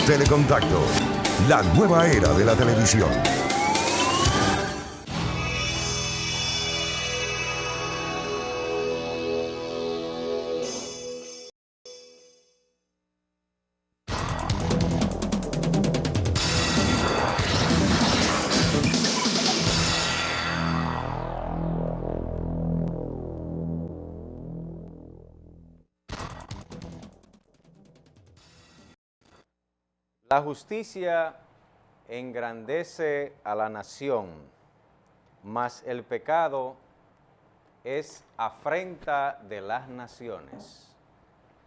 Telecontacto, la nueva era de la televisión. La justicia engrandece a la nación, mas el pecado es afrenta de las naciones.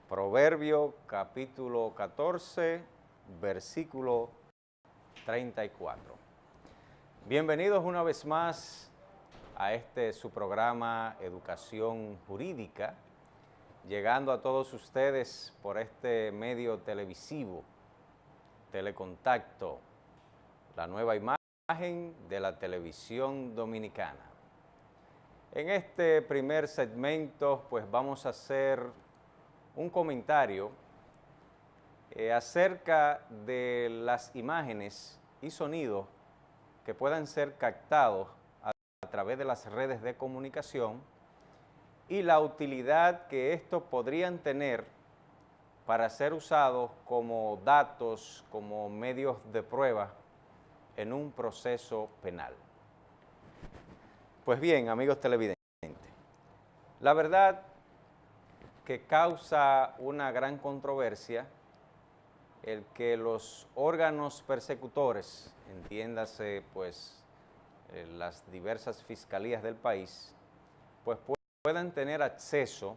Proverbio capítulo 14, versículo 34. Bienvenidos una vez más a su programa Educación Jurídica, llegando a todos ustedes por este medio televisivo, Telecontacto, la nueva imagen de la televisión dominicana. En este primer segmento, pues vamos a hacer un comentario acerca de las imágenes y sonidos que puedan ser captados a través de las redes de comunicación y la utilidad que estos podrían tener para ser usados como datos, como medios de prueba en un proceso penal. Pues bien, amigos televidentes, la verdad que causa una gran controversia el que los órganos persecutores, entiéndase pues las diversas fiscalías del país, pues puedan tener acceso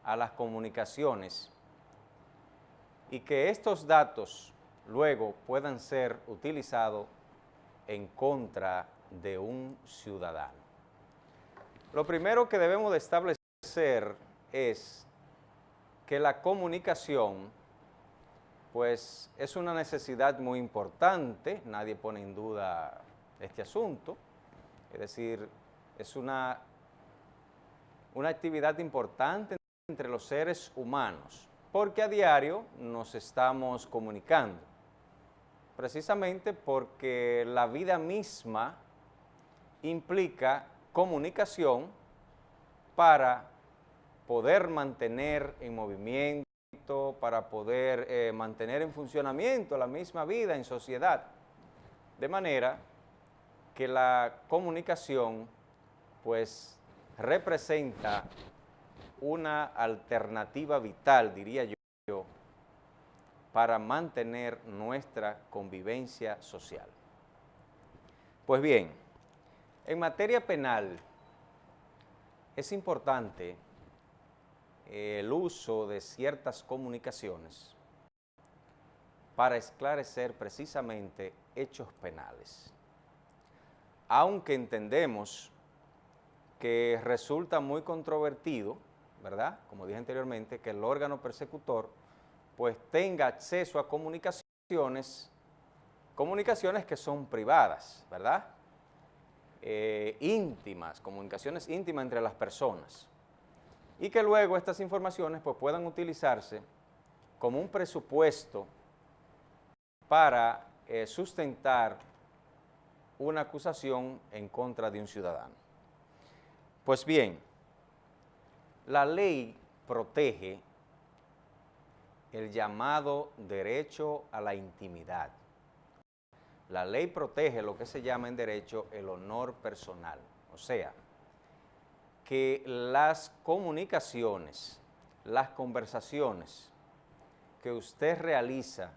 a las comunicaciones y que estos datos luego puedan ser utilizados en contra de un ciudadano. Lo primero que debemos de establecer es que la comunicación, pues, es una necesidad muy importante, nadie pone en duda este asunto, es decir, es una actividad importante entre los seres humanos, porque a diario nos estamos comunicando, precisamente porque la vida misma implica comunicación para poder mantener en movimiento, para poder mantener en funcionamiento la misma vida en sociedad, de manera que la comunicación pues representa una alternativa vital, diría yo, para mantener nuestra convivencia social. Pues bien, en materia penal es importante el uso de ciertas comunicaciones para esclarecer precisamente hechos penales. Aunque entendemos que resulta muy controvertido, ¿verdad? Como dije anteriormente, que el órgano persecutor pues tenga acceso a comunicaciones que son privadas, ¿verdad? Íntimas, comunicaciones íntimas entre las personas. Y que luego estas informaciones pues puedan utilizarse como un presupuesto para sustentar una acusación en contra de un ciudadano. Pues bien, la ley protege el llamado derecho a la intimidad. La ley protege lo que se llama en derecho el honor personal. O sea, que las comunicaciones, las conversaciones que usted realiza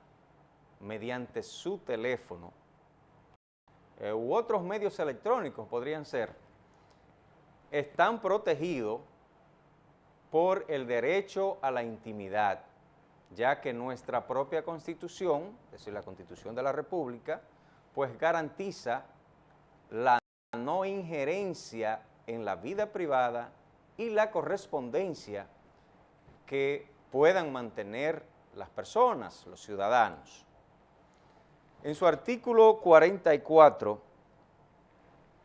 mediante su teléfono u otros medios electrónicos podrían ser, están protegidos por el derecho a la intimidad, ya que nuestra propia Constitución, es decir, la Constitución de la República, pues garantiza la no injerencia en la vida privada y la correspondencia que puedan mantener las personas, los ciudadanos. En su artículo 44,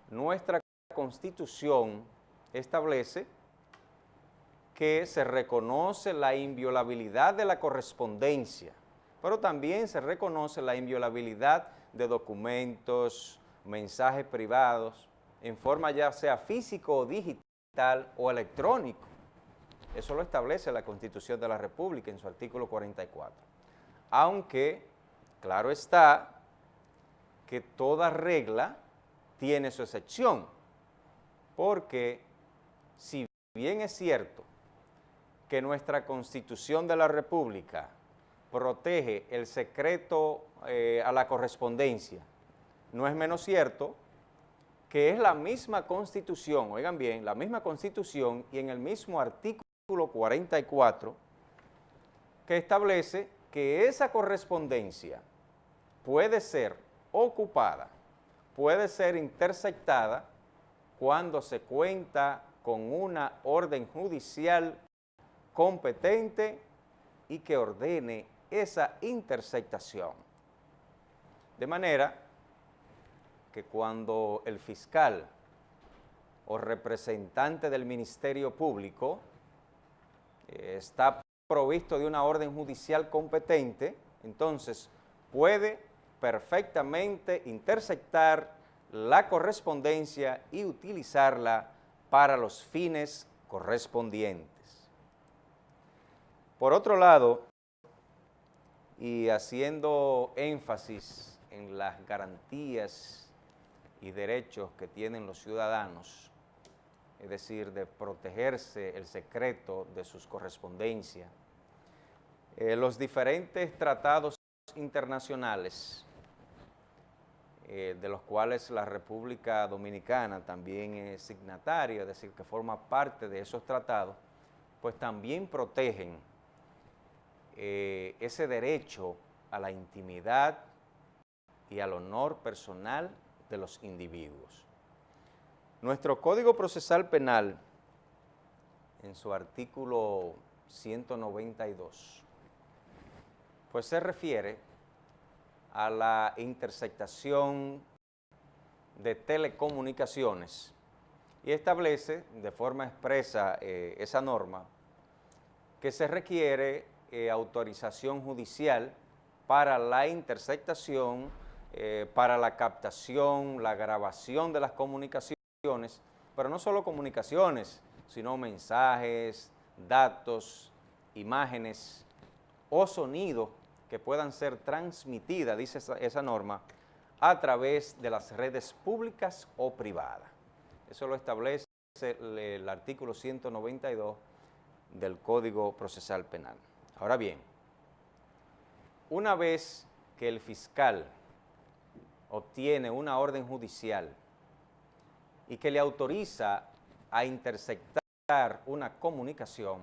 nuestra Constitución establece que se reconoce la inviolabilidad de la correspondencia, pero también se reconoce la inviolabilidad de documentos, mensajes privados, en forma ya sea físico o digital o electrónico. Eso lo establece la Constitución de la República en su artículo 44. Aunque, claro está, que toda regla tiene su excepción, porque si bien es cierto que nuestra Constitución de la República protege el secreto a la correspondencia, no es menos cierto que es la misma Constitución, oigan bien, la misma Constitución y en el mismo artículo 44 que establece que esa correspondencia puede ser ocupada, puede ser interceptada cuando se cuenta con una orden judicial competente y que ordene esa interceptación. De manera que cuando el fiscal o representante del Ministerio Público está provisto de una orden judicial competente, entonces puede perfectamente interceptar la correspondencia y utilizarla para los fines correspondientes. Por otro lado, y haciendo énfasis en las garantías y derechos que tienen los ciudadanos, es decir, de protegerse el secreto de sus correspondencias, los diferentes tratados internacionales, de los cuales la República Dominicana también es signataria, es decir, que forma parte de esos tratados, pues también protegen ese derecho a la intimidad y al honor personal de los individuos. Nuestro Código Procesal Penal, en su artículo 192, pues se refiere a la interceptación de telecomunicaciones y establece de forma expresa esa norma que se requiere autorización judicial para la interceptación, para la captación, la grabación de las comunicaciones, pero no solo comunicaciones, sino mensajes, datos, imágenes o sonidos que puedan ser transmitidas, dice esa norma, a través de las redes públicas o privadas. Eso lo establece el artículo 192 del Código Procesal Penal. Ahora bien, una vez que el fiscal obtiene una orden judicial y que le autoriza a interceptar una comunicación,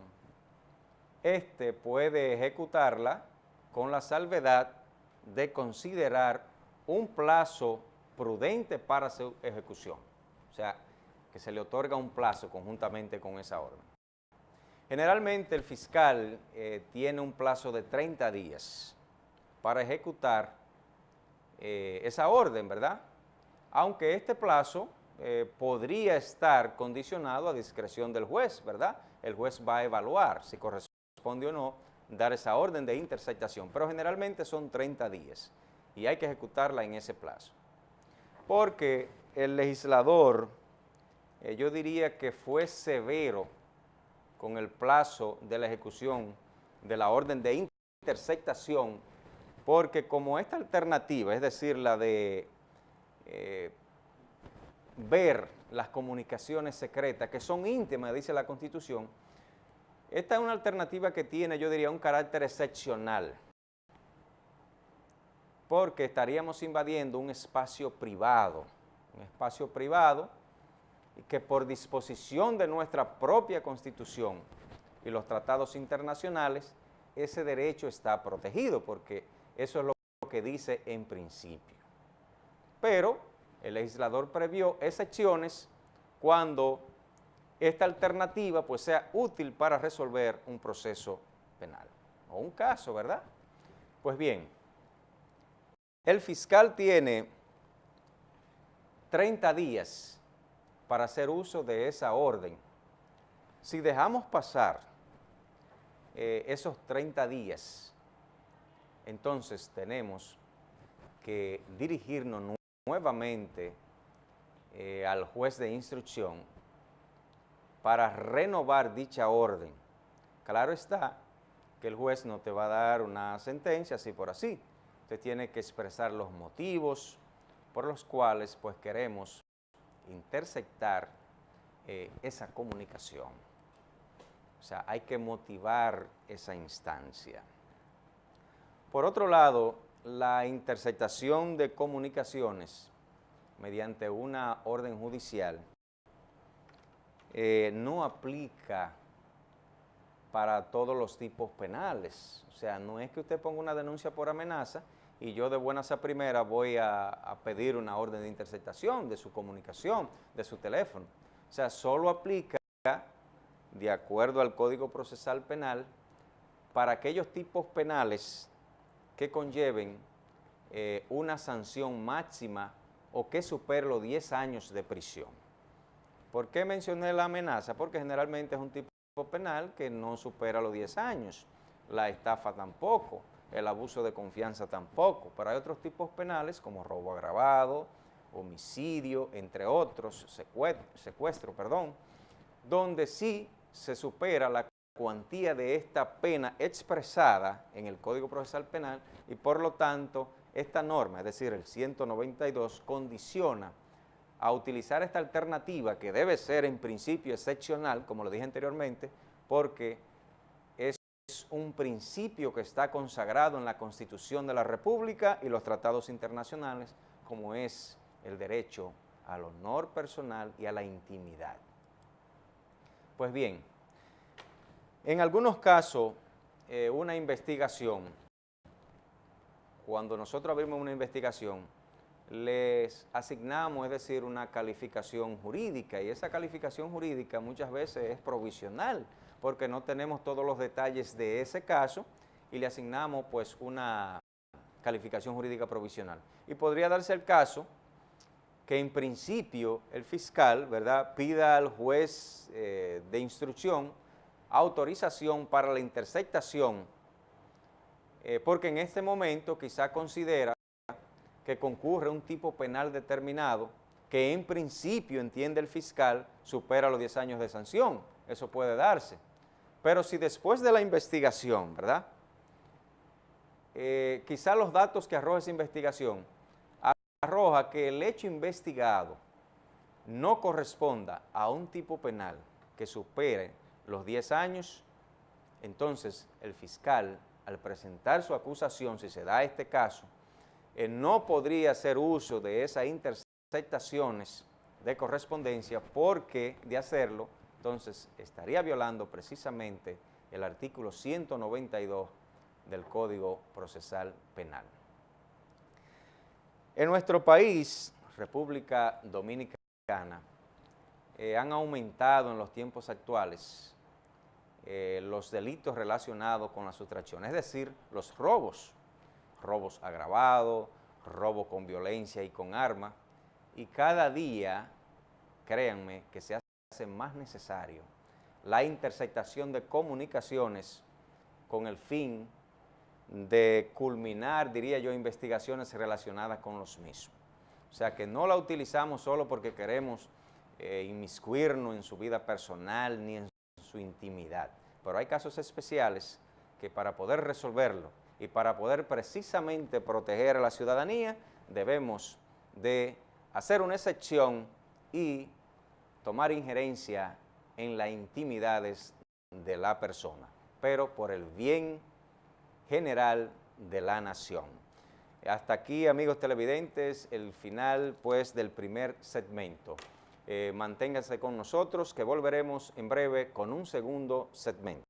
éste puede ejecutarla con la salvedad de considerar un plazo prudente para su ejecución. O sea, que se le otorga un plazo conjuntamente con esa orden. Generalmente el fiscal tiene un plazo de 30 días para ejecutar esa orden, ¿verdad? Aunque este plazo podría estar condicionado a discreción del juez, ¿verdad? El juez va a evaluar si corresponde o no dar esa orden de interceptación, pero generalmente son 30 días y hay que ejecutarla en ese plazo. Porque el legislador, yo diría que fue severo con el plazo de la ejecución de la orden de interceptación, porque como esta alternativa, es decir, la de ver las comunicaciones secretas, que son íntimas, dice la Constitución, esta es una alternativa que tiene, yo diría, un carácter excepcional, porque estaríamos invadiendo un espacio privado que por disposición de nuestra propia Constitución y los tratados internacionales, ese derecho está protegido, porque eso es lo que dice en principio. Pero el legislador previó excepciones cuando esta alternativa pues sea útil para resolver un proceso penal o un caso, ¿verdad? Pues bien, el fiscal tiene 30 días para hacer uso de esa orden. Si dejamos pasar esos 30 días, entonces tenemos que dirigirnos nuevamente al juez de instrucción para renovar dicha orden. Claro está que el juez no te va a dar una sentencia así por así. Usted tiene que expresar los motivos por los cuales pues queremos interceptar esa comunicación. O sea, hay que motivar esa instancia. Por otro lado, la interceptación de comunicaciones mediante una orden judicial no aplica para todos los tipos penales. O sea, no es que usted ponga una denuncia por amenaza y yo de buenas a primeras voy a pedir una orden de interceptación de su comunicación, de su teléfono. O sea, solo aplica, de acuerdo al Código Procesal Penal, para aquellos tipos penales que conlleven una sanción máxima o que supere los 10 años de prisión. ¿Por qué mencioné la amenaza? Porque generalmente es un tipo penal que no supera los 10 años, la estafa tampoco, el abuso de confianza tampoco, pero hay otros tipos penales como robo agravado, homicidio, entre otros, secuestro, donde sí se supera la cuantía de esta pena expresada en el Código Procesal Penal y por lo tanto esta norma, es decir, el 192, condiciona a utilizar esta alternativa que debe ser en principio excepcional, como lo dije anteriormente, porque es un principio que está consagrado en la Constitución de la República y los tratados internacionales, como es el derecho al honor personal y a la intimidad. Pues bien, en algunos casos, una investigación, cuando nosotros abrimos una investigación, les asignamos, es decir, una calificación jurídica, y esa calificación jurídica muchas veces es provisional, porque no tenemos todos los detalles de ese caso, y le asignamos pues una calificación jurídica provisional. Y podría darse el caso que en principio el fiscal, ¿verdad?, pida al juez de instrucción autorización para la interceptación, porque en este momento quizá considera que concurre un tipo penal determinado que en principio, entiende el fiscal, supera los 10 años de sanción. Eso puede darse. Pero si después de la investigación, ¿verdad?, quizá los datos que arroja esa investigación arroja que el hecho investigado no corresponda a un tipo penal que supere los 10 años, entonces el fiscal, al presentar su acusación, si se da este caso, no podría hacer uso de esas interceptaciones de correspondencia, porque de hacerlo, entonces estaría violando precisamente el artículo 192 del Código Procesal Penal. En nuestro país, República Dominicana, han aumentado en los tiempos actuales los delitos relacionados con la sustracción, es decir, los robos agravados, robo con violencia y con arma, y cada día, créanme, que se hace más necesario la interceptación de comunicaciones con el fin de culminar, diría yo, investigaciones relacionadas con los mismos. O sea, que no la utilizamos solo porque queremos inmiscuirnos en su vida personal ni en su intimidad, pero hay casos especiales que para poder resolverlo y para poder precisamente proteger a la ciudadanía, debemos de hacer una excepción y tomar injerencia en las intimidades de la persona, pero por el bien general de la nación. Hasta aquí, amigos televidentes, el final pues del primer segmento. Manténganse con nosotros, que volveremos en breve con un segundo segmento.